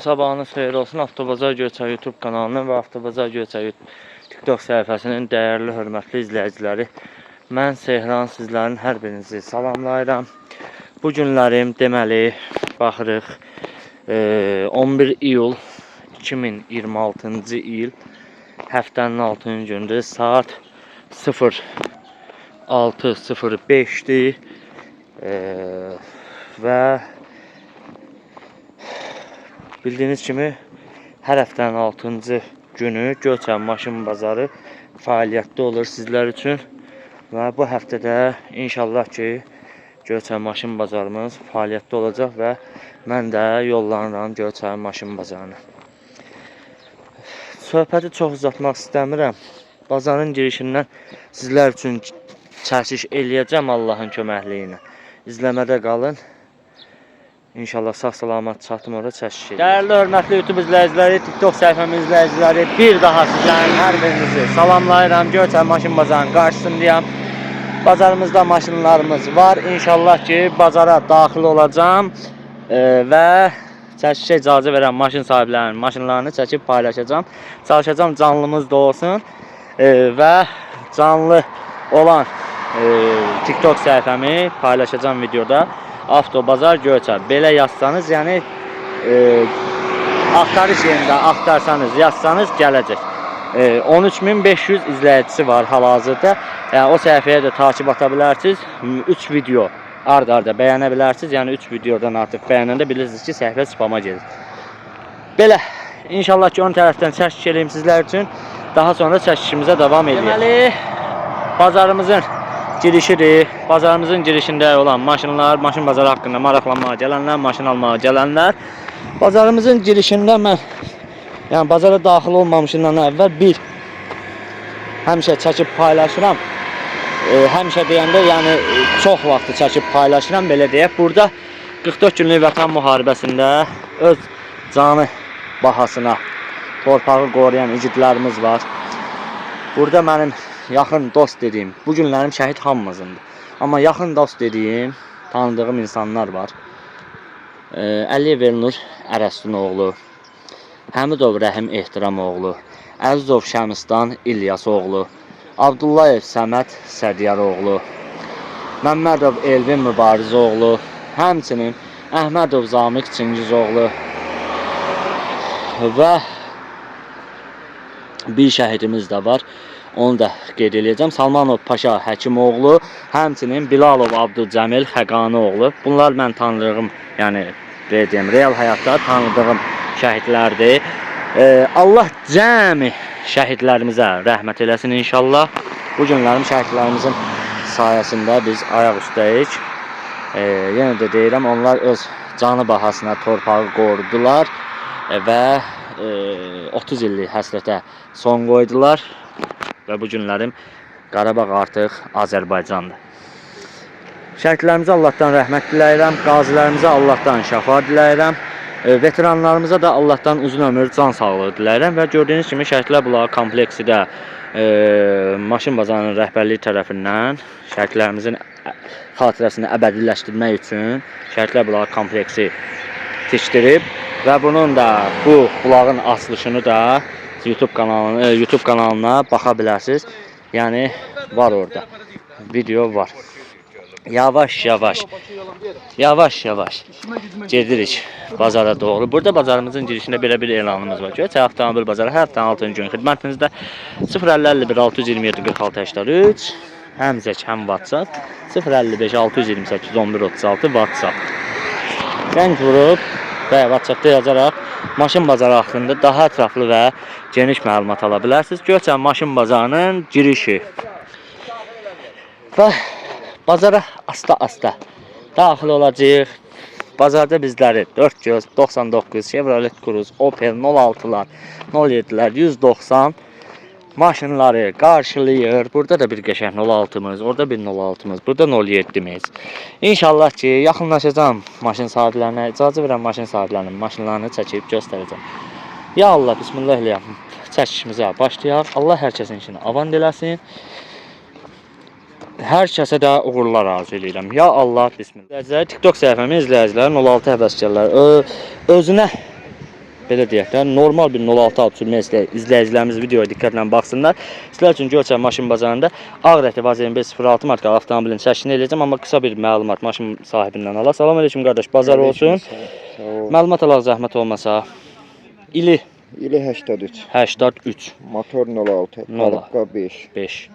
sabahınız xeyir olsun. Avtobazar Göyçay YouTube kanalının və Avtobazar Göyçay TikTok səhifəsinin dəyərli, hörmətli izləyiciləri. Mən Sehran, sizlərin hər birinizi salamlayıram. Bu günlərim deməli, baxırıq 11 iyul 2026-cı il həftənin 6-cı gündür. Saat 06:05-dir və bildiyiniz kimi hər həftənin 6-cı günü Göyçay maşın bazarı fəaliyyətdə olur sizlər üçün və bu həftədə inşallah ki Göyçay maşın bazarımız fəaliyyətdə olacaq və mən də yollanıram Göyçay maşın bazarına. Söhbəti çox uzatmaq istəmirəm. Bazarın girişindən sizlər üçün çəkiş eləyəcəm Allahın köməkliyi ilə. İzləmədə qalın. İnşallah sağ-salamat çatım orada çəkiş eləyəcəm. Dəyərli, hörmətli YouTube izləyiciləri, TikTok səhifəmin izləyiciləri, bir daha sizlərin hər birinizi salamlayıram. Göyçay maşın bazarının qarşısındayım. Bazarımızda maşınlarımız var. İnşallah ki bazara daxil olacağım və çəkişə icazə verən maşın sahiblərinin maşınlarını çəkib paylaşacağım. Çalışacağım canlımız da olsun və canlı olan TikTok səhifəmi paylaşacağım videoda. Avtobazar Göyçay. Belə yazsanız, yəni axtarış yerində axtarsanız, yazsanız gələcək. 13.500 izləyicisi var hal-hazırda. Yəni o səhifəyə də takib ata bilərsiniz. 3 video ard-arda bəyənə bilərsiniz. Yəni 3 videodan artıq bəyənəndə bilirsiniz ki, səhifə spama gedir. Belə, inşallah ki, ön tərəfdən çəkiş eləyim sizlər üçün. Daha sonra çəkişimizə davam edəyik. Deməli, bazarımızın girişidir. Bazarımızın girişində olan maşınlar, maşın bazarı haqqında maraqlanmağa gələnlər, maşın almağa gələnlər. Bazarımızın girişində mən, yəni bazara daxil olmamışından əvvəl bir həmişə çəkib paylaşıram. Həmişə deyəndə, yəni çox vaxtı çəkib paylaşıram, belə deyək. Burada 44 günlük vətən müharibəsində öz canı bahasına torpağı qoruyan igidlərimiz var. Burada mənim yaxın dost dediyim, bu günlərim şəhid hamımızındır. Amma yaxın dost dediyim, tanıdığım insanlar var. Əliyev Elnur Ərəstun oğlu, Həmidov Rəhim Ehtiram oğlu, Əzizov Şəmistan İlyas oğlu, Abdullayev Səməd Sədiyar oğlu, Məmmədov Elvin Mübariz oğlu, həmçinin Əhmədov Zamiq Çingiz oğlu və bir şəhidimiz də var. Onu da qeyd edəcəm. Salmanov Paşa Həkimoğlu, həmçinin Bilalov Abdülcəmil Xəqani oğlu. Bunlar mən tanıdığım, yəni deyəcəm, real həyatda tanıdığım şəhidlərdir. Allah cəmi şəhidlərimizə rəhmət eləsin inşallah. Bu günlərim şəhidlərimizin sayəsində biz ayaq üstəyik. Yenə də deyirəm, onlar öz canı bahasına torpağı qorudular və 30 illik həsrətə son qoydular. Və bu günlərim Qarabağ artıq Azərbaycandır. Şəhidlərimizə Allahdan rəhmət diləyirəm, qazilərimizə Allahdan şəfa diləyirəm, veteranlarımıza da Allahdan uzun ömür, can sağlığı diləyirəm və gördüyünüz kimi Şəhidlər Bulağı kompleksi də maşın bazarının rəhbərliyi tərəfindən şəhidlərimizin xatirəsini əbədiləşdirmək üçün Şəhidlər Bulağı kompleksi tikdirib və bunun da bu bulağın açılışını da YouTube kanalına baxa bilərsiniz. Yəni var orada. Video var. Yavaş yavaş gedirik bazara doğru. Burada bazarımızın girişində belə bir elanımız var. Göyçay avtomobil bazarı hər həftənin 6-cı günü xidmətinizdə 050 627 46 83 həm zək, həm WhatsApp 055 628 11 36 WhatsApp. Zəng vurub və WhatsAppda yazaraq maşın bazarı haqqında daha ətraflı və geniş məlumat ala bilərsiniz. Göyçay maşın bazarının girişi. Və bazara asta-asta daxil olacağıq. Bazarda bizləri 499, Chevrolet Cruze, Opel 06'lar, 07'lər, 190 maşınları qarşılayır. Burada da bir qəşəng 06'mız, orada bir 06'mız, burada 07'miz. İnşallah ki yaxınlaşacağım maşın sahiblərinə, icazə verən maşın sahiblərinin maşınlarını çəkib göstərəcəm. Ya Allah, bismillah eləyəm. Çəkişimizə başlayaq. Allah hər kəsin işini avan eləsin. Hər kəsə də uğurlar arzu edirəm. Ya Allah, bismillah. TikTok səhifəmi izləyicilər 06 həvəskarlar özünə belə deyək də, normal bir 06 alıb sürmək izləyicilərimiz videoya diqqətlə baxsınlar. Sizlər üçün Göyçay maşın bazarında Ağrəti Vaz 2506 markalı avtomobilin çəkini eləyəcəm, amma qısa bir məlumat maşın sahibindən ala. Salam aleyküm qardaş, bazar olsun. Məlumat alaq zəhmət olmasa. İli 83. 83. Motor 06. Korobka 5. 5.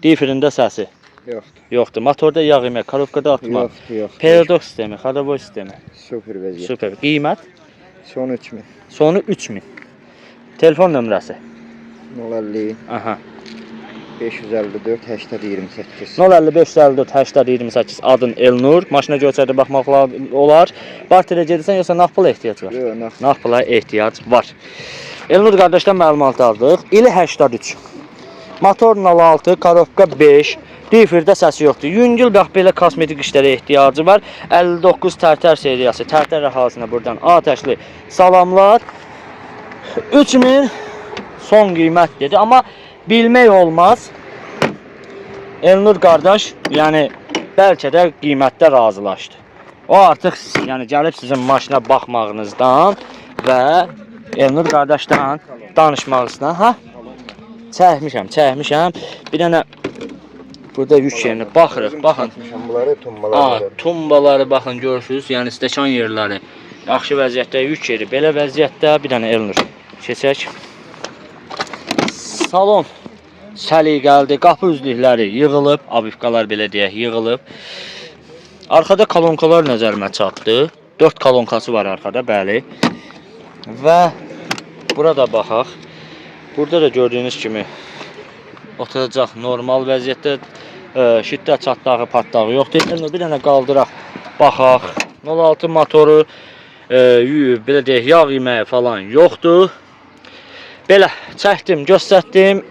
Difrində səsi Yoxdur. yoxdur. Motorda yağ yemək, korobkada atma. Yoxdur. Periodok sistemi, xadavoy sistemi. Sıfır vəziyyət. Süper. Qiymət Son 3000. sonu 3000. Telefon nömrəsi. 050 Aha. 554 80 28. 055 54 80 28 adın Elnur. Maşına Göyçayda baxmaq olar. Barterə gedirsən yoxsa naqd ehtiyac var? Yox, nax. Naqd ehtiyac var. Elnur qardaşdan məlumat aldıq. İli 83. Motor 06, korobka 5. Difirdə səsi yoxdur. Yüngül bax belə kosmetik işlərə ehtiyacı var. 59 tərtər seriyası. Tərtər əhalisinə buradan atəşli salamlar. 3000 son qiymət dedi, amma bilmək olmaz. Elnur qardaş, yəni bəlkə də qiymətdə razılaşdı. O artıq yəni gəlib sizin maşına baxmağınızdan və Elnur qardaşdan danışmağınızdan, ha? Çəkmişəm. Bir dənə burada yük yerinə baxırıq. Baxın. Bunları tumbalar. Tumbaları baxın görürsüz. Yəni stəkan yerləri yaxşı vəziyyətdə, yük yeri belə vəziyyətdə. Bir dənə Elnur keçək. Salon səliqəlidir. Qapı üzlükləri yığılıb, abifkalar belə deyək, yığılıb. Arxada kolonkalar nəzərimə çatdı. 4 kolonkası var arxada, bəli. Və burada baxaq. Burada da gördüyünüz kimi oturacaq normal vəziyyətdə, şiddət çatdağı, patdağı yoxdur. Bir dənə qaldıraq, baxaq. 06 motoru, belə deyək, yağ yeməyi falan yoxdur. Belə çəkdim, göstərdim.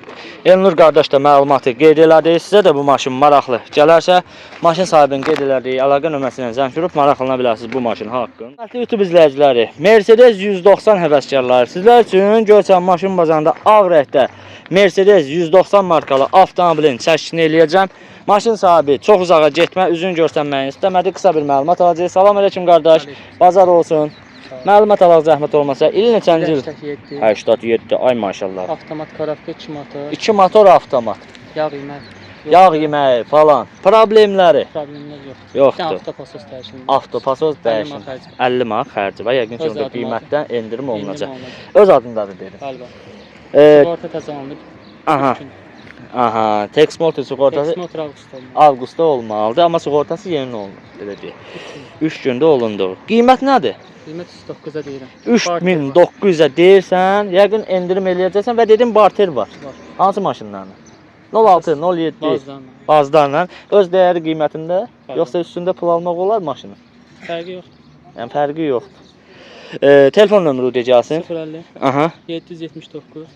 Elnur qardaş da məlumatı qeyd elədi. Sizə də bu maşın maraqlı gələrsə, maşın sahibinin qeyd elədiyi əlaqə nömrəsindən zəng vurub maraqlana bilərsiniz bu maşın haqqında. Hörmətli YouTube izləyiciləri, Mercedes 190 həvəskarları, sizlər üçün Göyçay maşın bazarında Ağrətdə Mercedes 190 markalı avtomobilin çəkini eləyəcəm. Maşın sahibi çox uzağa getmə, üzün görsənməyi istəmədi. Qısa bir məlumat alacağıq. Salam aleyküm qardaş. Bazar olsun. Məlumat alaq zəhmət olmasa. İl neçənci il? 87. Ay maşallah. Avtomat korobka 2 motor. 2 motor avtomat. Yağ yemək. Yağ yeməyi falan. Problemləri Problemlər yoxdur. yoxdur. Avtopasos dəyişilmir. Avtopasos dəyişin. 50 manat xərci var. Yəqin ki, Öz orada adıma qiymətdən endirim olunacaq. olunacaq. Öz adındadır dedim. Qalba. Ee, Sığorta təzə alınıb. aha. Aha. Tex Motor sığortası Motor avqustda olmalı. avqustda olmalıdır, amma sığortası yeni olunur, belə deyək. 3 gündə olundu. Qiymət nədir? Qiymət 109-a deyirəm. 3900-ə deyirsən, yəqin endirim eləyəcəksən və dedim barter var. Var. Hansı maşınlarla? 06, 07, Bazdan. bazlarla. Öz dəyəri qiymətində, Bəli. yoxsa üstündə pul almaq olar maşının? Fərqi yoxdur. Yəni fərqi yoxdur. Telefon nömrə deyəcəksən? 050 Aha. 779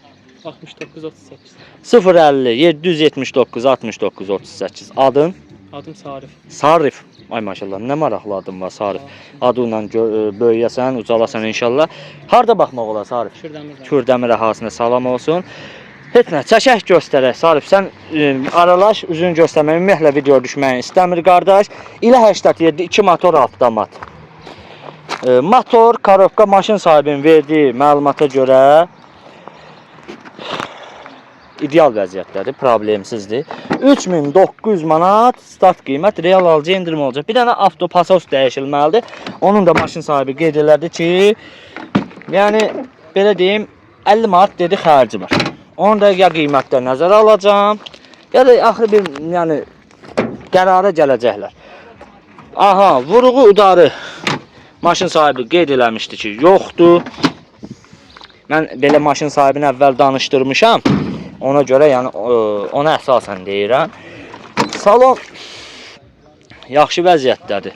69 38. 050 779 69 38. Adın? Adım Sarif. Sarif. Ay maşallah, nə maraqlı adın var Sarif. Adı ilə böyüyəsən, ucalasan inşallah. Harda baxmaq olar Sarif? Kürdəmir. Kürdəmir əhalisinə salam olsun. Heç nə, çəkək göstərək Sarif. Sən aralaş, üzün göstərmək, ümumiyyətlə video düşməyi istəmir qardaş. İlə 87 2 motor avtomat. Motor, korobka maşın sahibinin verdiyi məlumata görə ideal vəziyyətdədir, problemsizdir. 3900 manat start qiymət, real alıcı endirim olacaq. Bir dənə avtopasos dəyişilməlidir. Onun da maşın sahibi qeyd elədi ki, yəni belə deyim 50 manat dedi xərci var. Onu da ya qiymətdə nəzərə alacağam, ya da axır bir yəni qərara gələcəklər. Aha, vuruğu udarı maşın sahibi qeyd eləmişdi ki, yoxdur. Mən belə maşın sahibini əvvəl danışdırmışam. Ona görə yəni ona əsasən deyirəm. Salon yaxşı vəziyyətdədir.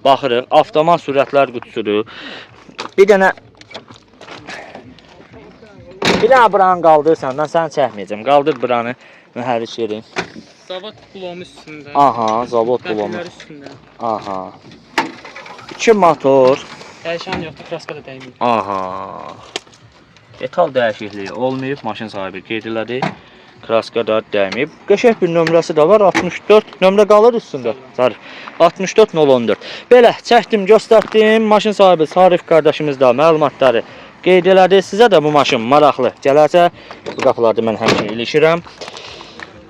Baxırıq, avtomat sürətlər qutusudur. Bir dənə buranı qaldırsan, mən səni çəkməyəcəm. Qaldır buranı, mühərrik yerin. Zavod blomu üstündə. Aha, zavod blomu. Qəfillər üstündə. Aha. 2 motor. Dəyişən yoxdur, kraska da dəymir. Aha. Detal dəyişikliyi olmayıb, maşın sahibi qeyd elədi. Kraska da dəyməyib. Qəşəng bir nömrəsi də var, 64. Nömrə qalır üstündə. Sarif. 64014. Belə çəkdim, göstərdim. Maşın sahibi Sarif qardaşımız da məlumatları qeyd elədi. Sizə də bu maşın maraqlı gələrsə, bu qapılarda mən həmişə ilişirəm.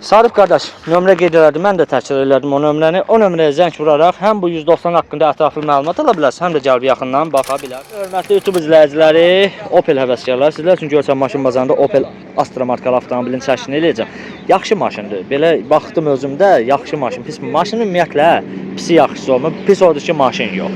Sarif qardaş, nömrə qeyd elədi. Mən də təkrar elədim o nömrəni. O nömrəyə zəng vuraraq həm bu 190 haqqında ətraflı məlumat ala bilərsiniz, həm də gəlib yaxından baxa bilərsiniz. Hörmətli YouTube izləyiciləri, Opel həvəskarlar, sizlər üçün Göyçay maşın bazarında Opel Astra markalı avtomobilin çəkini eləyəcəm. Yaxşı maşındır. Belə baxdım özümdə, yaxşı maşın, pis maşının ümumiyyətlə pisi yaxşısı olmur. Pis odur ki, maşın yox.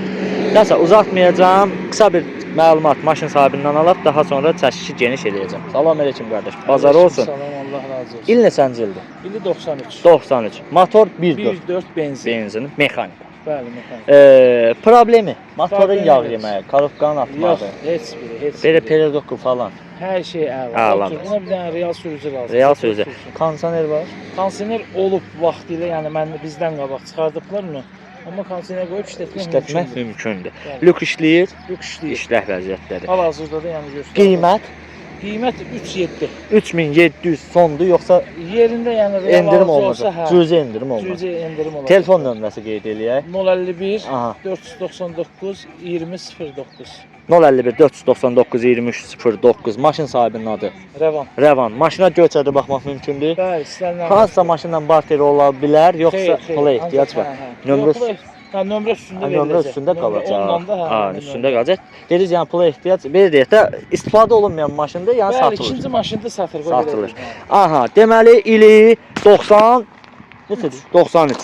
Nəsə uzatmayacağam. Qısa bir məlumat maşın sahibindən alıb daha sonra çəkişi geniş eləyəcəm. Salam əleykum qardaş. Bazar olsun. Salam, Allah razı olsun. İl neçənci ildir? İli 93. 93. Motor 1.4. 1.4 benzin. Benzin, mexanik. Bəli, mexanik. Problemi motorun Problemi yağ yox. yeməyi, karobkanın Yox, atmağı. heç biri, heç Belə biri. periodku falan. Hər şey əla. Əla. Otur, buna bir dənə real sürücü lazım. Real sözü. Kondisioner var. Kondisioner olub vaxtilə, yəni bizdən qabaq çıxardıblar onu. Amma kondisioner qoyub İşlətmək mümkündür. Bəli. Lük işləyir, Lük işləyir. işləh vəziyyətdədir. Hal-hazırda da yəni göstərir. Qiymət Qiymət 3.7. 3700 sondur, yoxsa Yerində yəni real endirim olsa, olacaq. hə. Cüzi endirim olacaq. Cüzi endirim olacaq. Telefon nömrəsi qeyd eləyək. 051 Aha. 499 2009. 051 499 2309. Maşın sahibinin adı Rəvan. Rəvan. Maşına Göyçayda baxmaq mümkündür. Bəli, istənilən. Hansısa maşınla barter ola bilər, yoxsa pula ehtiyac var. Nömrə Nömrə üstündə nömrə üstündə qalacaq. Ondan da Ha, üstündə qalacaq. Dediniz yəni pula ehtiyac, belə deyək də istifadə olunmayan maşında yəni Bəli, satılır. ikinci maşında satılır. Satılır. Aha, deməli ili 90 neçədir? 93.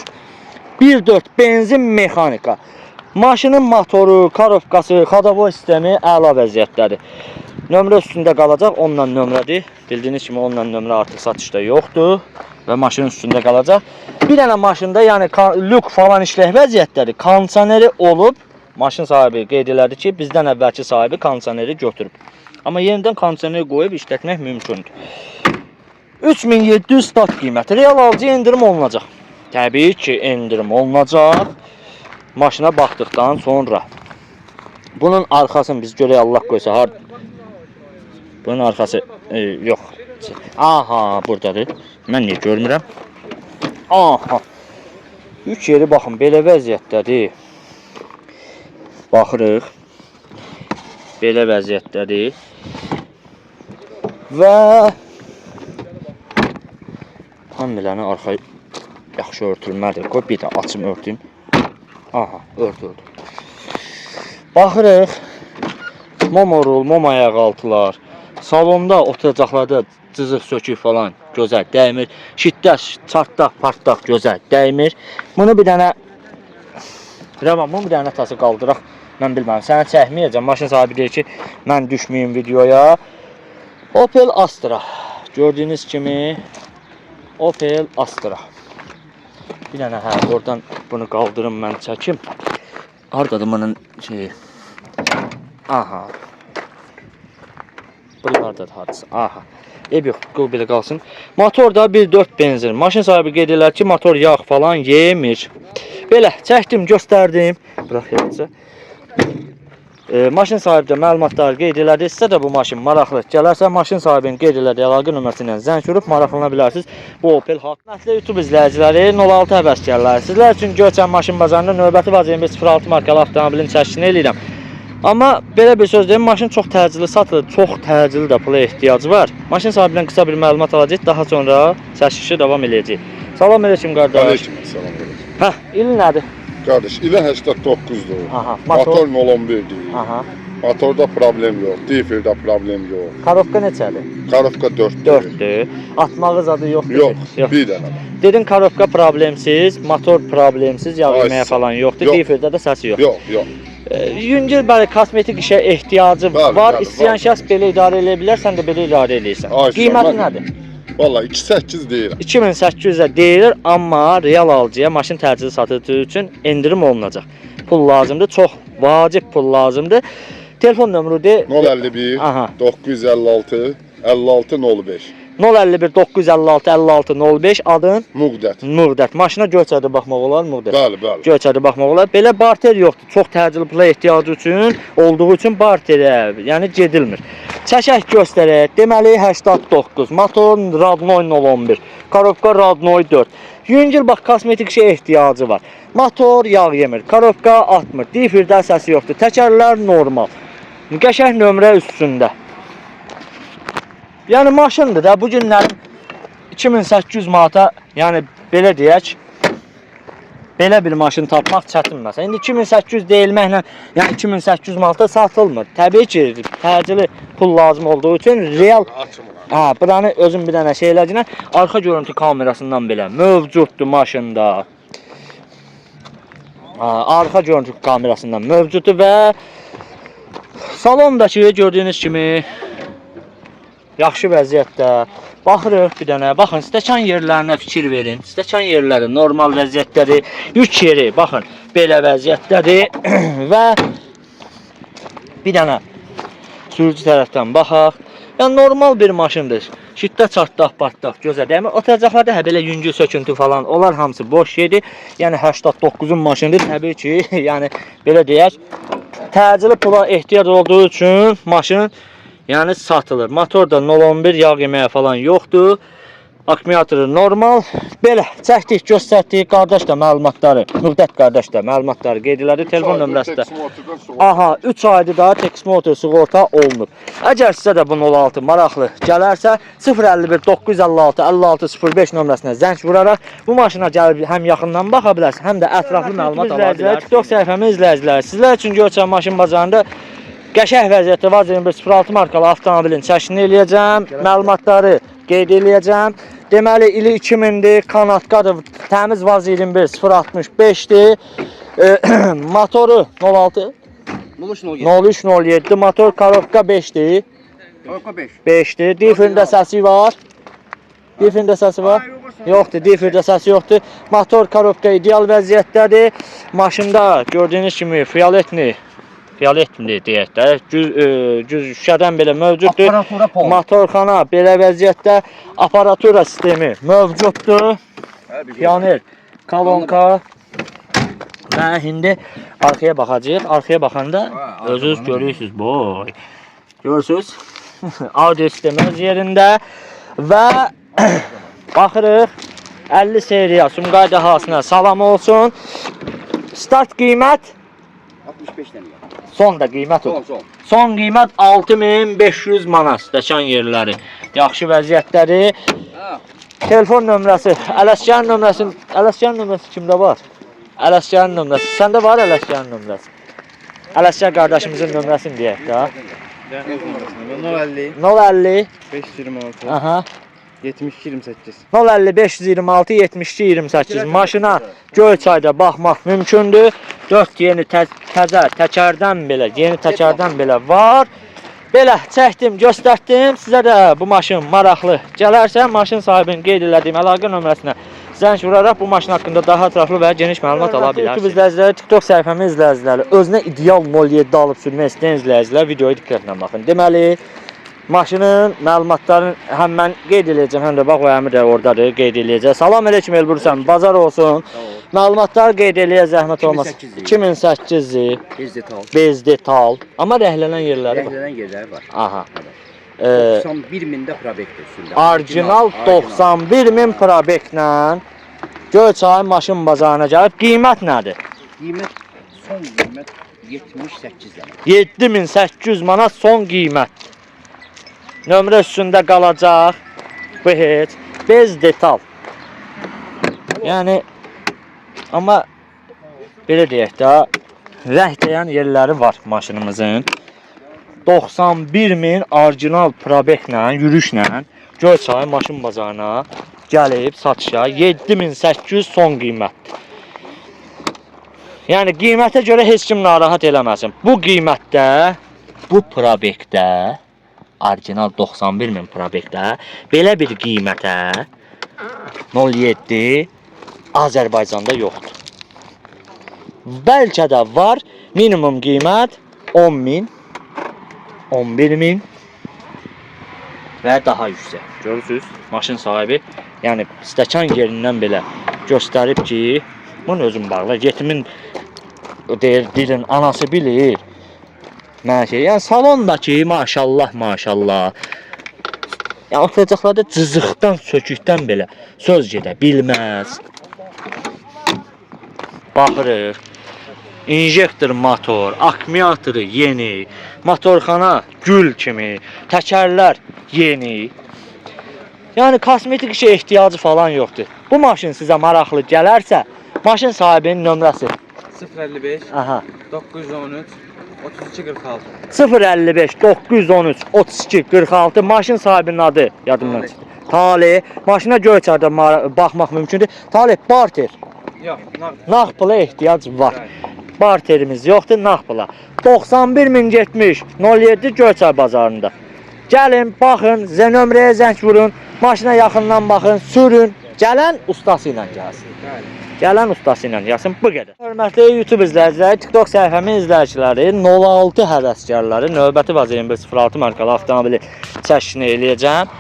1.4 benzin mexanika. Maşının motoru, karobkası, xadavoy sistemi əla vəziyyətdədir. Nömrə üstündə qalacaq, onunla nömrədir. Bildiyiniz kimi onunla nömrə artıq satışda yoxdur və maşının üstündə qalacaq. Bir dənə maşında yəni lük falan işlək vəziyyətdədir. Kondisioneri olub, maşın sahibi qeyd elədi ki, bizdən əvvəlki sahibi kondisioneri götürüb. Amma yenidən kondisioneri qoyub işlətmək mümkündür. 3700 start qiyməti. Real alıcı endirim olunacaq. Təbii ki, endirim olunacaq. Maşına baxdıqdan sonra. Bunun arxasını biz görək Allah qoysa har. Bunun arxası yox. Aha, buradadır. Mən niyə görmürəm? Aha. Üç yeri baxın, belə vəziyyətdədir. Baxırıq. Belə vəziyyətdədir. Və hamiləni arxayı yaxşı örtülmədir. Qoy bir də açım örtüm. Aha, örtüldü. Baxırıq. Momorul, mom ayaq altılar. Salonda oturacaqlarda cızıq sökük falan gözəl dəymir. Şiddət, çartdaq, partdaq gözəl dəymir. Bunu bir dənə Rəvan, bunu bir dənə tası qaldıraq. Mən bilməm, sənə çəkməyəcəm. Maşın sahibi deyir ki, mən düşməyim videoya. Opel Astra. Gördüyünüz kimi Opel Astra. Bir dənə oradan bunu qaldırım, mən çəkim. Hardadır bunun şeyi? Aha. Buralardadır hardasa. Aha. Yox, qoy belə qalsın. Motor da 1.4 benzin. Maşın sahibi qeyd edir ki, motor yağ falan yemir. Belə çəkdim, göstərdim. Bırax yavaşca. Maşın sahibi də məlumatları qeyd elədi. Sizə də bu maşın maraqlı gələrsə, maşın sahibinin qeyd elədiyi əlaqə nömrəsi ilə zəng vurub maraqlana bilərsiniz. Bu Opel Hörmətli YouTube izləyiciləri, 06 həvəskarları. Sizlər üçün Göyçay maşın bazarında növbəti vaz 2506 markalı avtomobilin çəkisini eləyirəm. Amma belə bir söz deyim, maşın çox təcili satılır, çox təcili də pula ehtiyacı var. Maşın sahibindən qısa bir məlumat alacağıq, daha sonra çəkişi davam edəcək. Salam əleykum qardaş. Aleyküm selam. Hə, il nədir? Qardaş, ilə 89'dur. Aha, Motor 011'dir. Aha. Motorda problem yox, difirdə problem yox. Karobka neçədir? Karofka 4'dür. 4'dür. Atmağı zadı yoxdur. Yox, bir dənə. Dedin karobka problemsiz, motor problemsiz, yağ Ay, yeməyə falan yoxdur. yox. Difirdə də səsi yox. Yox, yox. Yüngül bəli kosmetik işə ehtiyacı Bəli, var. bəli, İstəyən var. şəxs belə idarə edə bilər, sən də belə idarə edirsən. Ay, Qiyməti mən- nədir? Valla 2.8 deyirəm. 2800-ə deyilir, amma real alıcıya maşın təcili satıldığı üçün endirim olunacaq. Pul lazımdır, çox vacib pul lazımdır. Telefon nömrü de 051 Aha. 956 56 05. 051 956 56 05 adın Muqdət. Muğdət. Maşına Göyçayda baxmaq olar Muğdət. Bəli, bəli. Göyçayda baxmaq olar. Belə barter yoxdur. Çox təcili pula ehtiyacı üçün olduğu üçün barterə, yəni gedilmir. Çəkək göstərək. Deməli 89. Motor Radnoy 011. Karobka Radnoy 4. Yüngül bax kosmetik işə ehtiyacı var. Motor yağ yemir. Karobka atmır. Difirdə səsi yoxdur. Təkərlər normal. Qəşəng nömrə üstündə. Yəni maşındır da bu günlərin 2800 manata, yəni belə deyək, belə bir maşın tapmaq çətin məsələn. İndi 2800 deyilməklə, yəni 2800 manata satılmır. Təbii ki, təcili pul lazım olduğu üçün real buranı özüm bir dənə şey eləcəyinə arxa görüntü kamerasından belə mövcuddur maşında. Arxa görüntü kamerasından mövcuddur və salondakı gördüyünüz kimi yaxşı vəziyyətdə. Baxırıq bir dənə, baxın, stəkan yerlərinə fikir verin. Stəkan yerləri, normal vəziyyətləri, yük yeri, baxın, belə vəziyyətdədir və bir dənə sürücü tərəfdən baxaq. Yəni normal bir maşındır. Şiddə çartdaq, batdaq, gözə dəymir. Oturacaqlarda belə yüngül söküntü falan, onlar hamısı boş şeydir. Yəni 89-un maşınıdır, təbii ki, yəni belə deyək, təcili pula ehtiyac olduğu üçün maşın yəni satılır. Motorda 0.11 yağ yeməyə falan yoxdur. Akkumulatoru normal. Belə çəkdik, göstərdik. Qardaş da məlumatları, Müqdət qardaş da məlumatları qeyd elədi. Telefon nömrəsi də. Aha, 3 aydır da Tex Motor sığorta olunub. Əgər sizə də bu 06 maraqlı gələrsə, 051 956 5605 nömrəsinə zəng vuraraq bu maşına gəlib həm yaxından baxa bilərsiniz, həm də ətraflı məlumat ala bilərsiniz. TikTok səhifəmiz izləyicilər, sizlər üçün Göyçay maşın bazarında qəşəng vəziyyətdə Vaz 2106 markalı avtomobilin çəkini eləyəcəm, məlumatları qeyd eləyəcəm. Deməli, ili 2000-dir, kanatqadır, təmiz Vaz 21 065-dir, motoru 06, 0307, motor korobka 5-dir, 5-dir, difirində səsi var, difirində səsi var, yoxdur, difirdə səsi yoxdur, motor korobka ideal vəziyyətdədir, maşında gördüyünüz kimi fioletni deyək də, güz şüşədən belə mövcuddur. Motorxana belə vəziyyətdə, aparatura sistemi mövcuddur. Pioner, kolonka və indi arxaya baxacağıq. Arxaya baxanda özünüz görürsünüz. Boy. Görürsünüz? Audio sistemi öz yerində və baxırıq 50 seriya Sumqayıt əhalisinə salam olsun. Start qiymət 65 dənə. Son da qiymət o. Son qiymət 6500 manat. Stəkan yerləri yaxşı vəziyyətdədir. Telefon nömrəsi, Ələsgərin nömrəsi kimdə var? Ələsgərin nömrəsi. Səndə var Ələsgərin nömrəsi. Ələsgər qardaşımızın nömrəsini deyək də. 050 526. Aha. 72-28. 050 526 72 28. Maşına Göyçayda baxmaq mümkündür. 4 yeni təzə təkərdən belə var. Belə çəkdim, göstərdim. Sizə də bu maşın maraqlı gələrsə, maşın sahibinin qeyd elədiyim əlaqə nömrəsinə zəng vuraraq bu maşın haqqında daha ətraflı və geniş məlumat ala bilərsiniz. YouTube izləyiciləri, TikTok səhifəmiz izləyiciləri, özünə ideal 07 alıb sürmək istəyən izləyicilər videoyu diqqətlə baxın. Deməli, maşının məlumatlarını həm mən qeyd eləyəcəm, həm də bax o əmi də oradadır, qeyd eləyəcək. Salam əleykum Elbursan, bazar olsun. Məlumatları qeyd eləyə zəhmət olmaz. 2008-dir. Bezdi tal. Amma rəhlənən yerləri var. Rəhlənən yerləri var. Aha. 91.000-də probekdir üstündə. Orijinal 91.000 probeklə Göyçay maşın bazarına gəlib. Qiymət nədir? Qiymət, son qiymət 78 dənə. 7800 manat son qiymət. Nömrə üstündə qalacaq. Bu heç. Bez detal. Yəni, amma belə deyək də, rəhləyən yerləri var maşınımızın. 91.000 orijinal probeklə, yürüşlə Göyçay maşın bazarına gəlib satışa 7800 son qiymətdir. Yəni qiymətə görə heç kim narahat eləməsin. Bu qiymətdə, bu probekdə, orijinal 91.000 probekdə belə bir qiymətə 07 Azərbaycanda yoxdur. Bəlkə də var, minimum qiymət 10.000, 11.000 və daha yüksək. Görürsünüz, maşın sahibi, yəni stəkan yerindən belə göstərib ki, bunu özüm bağla, yetimin deyir, dilin anası bilir. Yəni salondakı maşallah, maşallah. Yəni oturacaqlarda cızıqdan, sökükdən belə söz gedə bilməz. Baxırıq. injektor motor, akkumulatoru yeni, motorxana gül kimi, təkərlər yeni. Yəni kosmetik işə ehtiyacı falan yoxdur. Bu maşın sizə maraqlı gələrsə, maşın sahibinin nömrəsi 055 aha 913 32 46. 055 913 32 46 maşın sahibinin adı yadımdan çıxdı. Talih. Maşına Göyçayda baxmaq mümkündür. Talih barter. Yox, Nağd pula ehtiyac var. Barterimiz yoxdur, nağd pula. 91070 07 Göyçay bazarında. Gəlin, baxın, nömrəyə zəng vurun, maşına yaxından baxın, sürün. Gələn ustası ilə gəlsin. Gələn ustası ilə gəlsin, bu qədər. Hörmətli YouTube izləyiciləri, TikTok səhifəmin izləyiciləri, 06 həvəskarları, növbəti Vaz 2106 markalı avtomobili çəkişini eləyəcəm.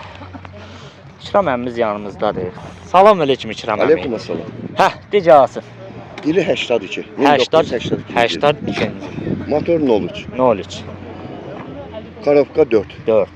İkram əmmimiz yanımızdadır. Salam əleykum İkram əmi. Aleyküm assalam. Hə, dicası. İli 82. 82. Motor 03. 03. Karovka 4. 4.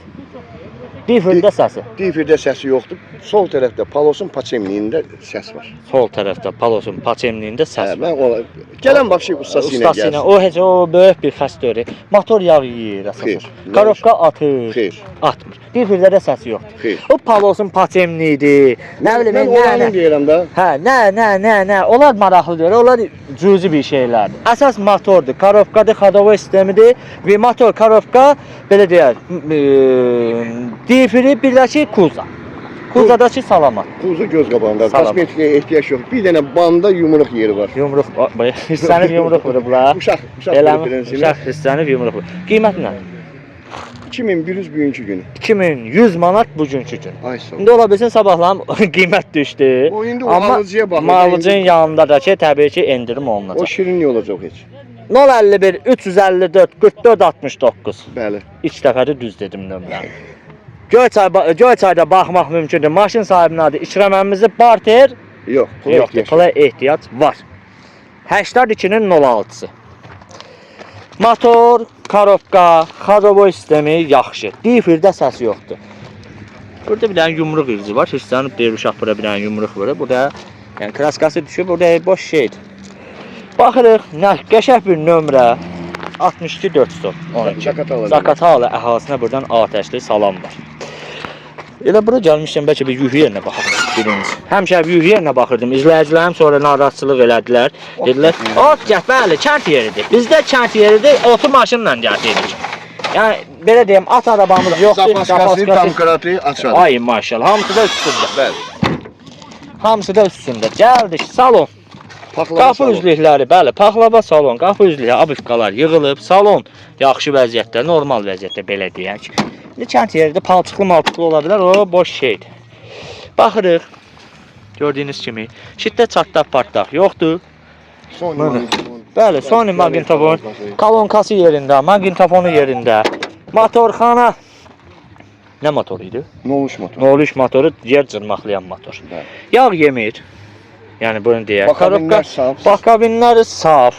Difirdə səsi. Difirdə səsi yoxdur. Sol tərəfdə Palosun paçemliyində səs var. Sol tərəfdə Palosun paçemliyində səs var. Mən ona gələn bax şey ustası ilə Ustası ilə, gəlsin. o heç o böyük bir xəstədir. Motor yağı yeyir əsasən. Xeyr. Karovka atır. Xeyr. Atmır. Difirdə də səsi yoxdur. Xeyr. O Palosun paçemliyidir. Nə bilim Mən olanı deyirəm də. Hə, nə. Onlar maraqlıdır. Onlar cüzi bir şeylərdir. Əsas motordur. Karovkadır, xadava sistemidir və motor karovka belə deyək, difiri birləşir kuza. Kuzadakı salamat. Kuzu göz qabağında. Salamat. Kosmetikaya ehtiyac yox. Bir dənə banda yumruq yeri var. Yumruq, hissənib yumruq vurublar. Uşaq Eləmi? preferensiyalı. Uşaq hissənib yumruq vurub. Qiymət nə? 2100 bugünkü günü. 2100 manat bugünkü gün. Ay sağ ol. İndi ola bilsin sabahlam qiymət düşdü. O indi o Amma alıcıya baxır. alıcının yanındakı təbii ki endirim olunacaq. O şirinlik olacaq heç. 051 354 44 69. Bəli. İlk dəfədir düz dedim nömrəni. Göyçayda baxmaq mümkündür. Maşın sahibinin adı İkram əmmimizi barter Yox. yoxdur. Pula ehtiyac var. 82-nin 06-sı. Motor, karovka, xadava sistemi yaxşı. Difirdə səs yoxdur. Burada bir dənə yumruq izi var. Hissənib deyir uşaq bura bir dənə yumruq vurur. Burada yəni kraskası düşüb, burada boş şeydir. Baxırıq, nə qəşəng bir nömrə 62412. Zaqatala əhalisinə buradan atəşli salam var. Elə bura gəlmişəm, bəlkə bir yuhu yerinə baxaq birinci. Həmişə yuhu yerinə baxırdım. İzləyicilərim sonra narahatçılıq elədilər. Dedilər, ot gəl, bəli, kənd yeridir. Bizdə kənd yeridir, otu maşınla gətirik. Yəni, belə deyim, at arabamız yoxdur. Zapaskası, tamkıratı açar. Ay maşallah, hamısı da üstündə. Bəli. Hamısı da üstündə. Gəldik, salon. Qapı üzlükləri, bəli, paxlava salon, qapı üzlükləri, abifqalar yığılıb, salon yaxşı vəziyyətdə, normal vəziyyətdə belə deyək. İndi kənd yerində palçıqlı ola bilər, o boş şeydir. Baxırıq, gördüyünüz kimi, şiddət çatdaq partdaq yoxdur. Bəli, Sony maqnitofon, kalonkası yerində, maqnitofonu yerində, motorxana. Nə motor idi? Noluş motor. Noluş motoru, yer cırmaqlayan motor. Yağ yemir. Yəni bunu deyək. Bakabinlər saf. Bakabinləri saf.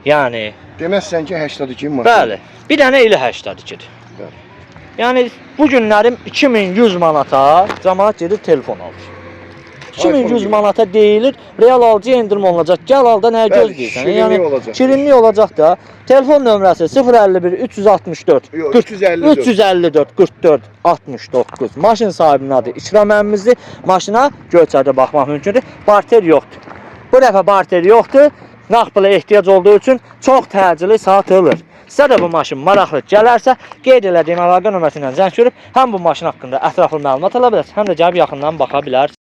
Yəni Deməzsən ki 82 motor. bəli. Bir dənə elə 82-dir. Bəli. Yəni bu günlərim 2100 manata cəmaət gedir telefon alır. 2100 manata deyilir, real alıcıya endirim olunacaq. Gəl al da nəyə göz deyirsən? Şirinlik olacaq. Şirinlik olacaq da. Telefon nömrəsi 051 364 Yox, 354 44 69. Maşın sahibinin adı İkram əmmimizdir. Maşına Göyçayda baxmaq mümkündür. Barter yoxdur. Bu dəfə barter yoxdur. Nağd pula ehtiyac olduğu üçün çox təcili satılır. Sizə də bu maşın maraqlı gələrsə, qeyd elədiyim əlaqə nömrəsi ilə zəng görüb həm bu maşın haqqında ətraflı məlumat ala bilərsiniz, həm də gəlib yaxından baxa bilərsiniz.